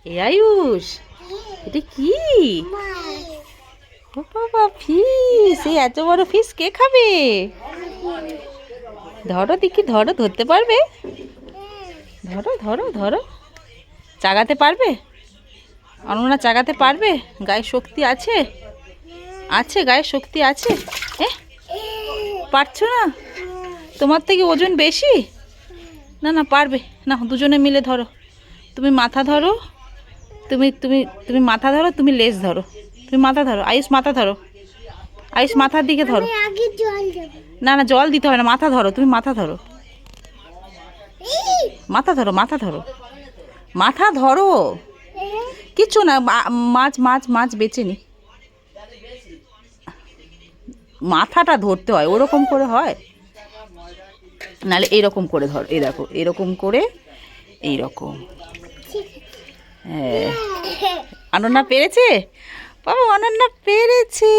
এ আয়ুষ, এটা কি? ও বাবা, ফিস! এই এত বড় ফিস কে খাবে? ধরো দেখি, ধরো, ধরতে পারবে? ধরো ধরো ধরো, চাগাতে পারবে? অনমনা চাগাতে পারবে? গায়ে শক্তি আছে? আছে, গায়ে শক্তি আছে? এ, পারছো না? তোমার থেকে ওজন বেশি? না না, পারবে না। দুজনে মিলে ধরো। তুমি মাথা ধরো, তুমি তুমি তুমি মাথা ধরো, তুমি লেজ ধরো। তুমি মাথা ধরো, আয়ুষ মাথা ধরো। আয়ুষ মাথার দিকে ধরো। না না, জল দিতে হয় না, মাথা ধরো, তুমি মাথা ধরো। মাথা ধরো, মাথা ধরো, মাথা ধরো। কিচ্ছু না, মাছ মাছ মাছ বেঁচে নি। মাথাটা ধরতে হয়, ওরকম করে হয়? নাহলে এরকম করে ধরো, এই দেখো, এরকম করে, এইরকম। হ্যাঁ, অনন্যা পেরেছে। বাবা, অনন্যা পেরেছে।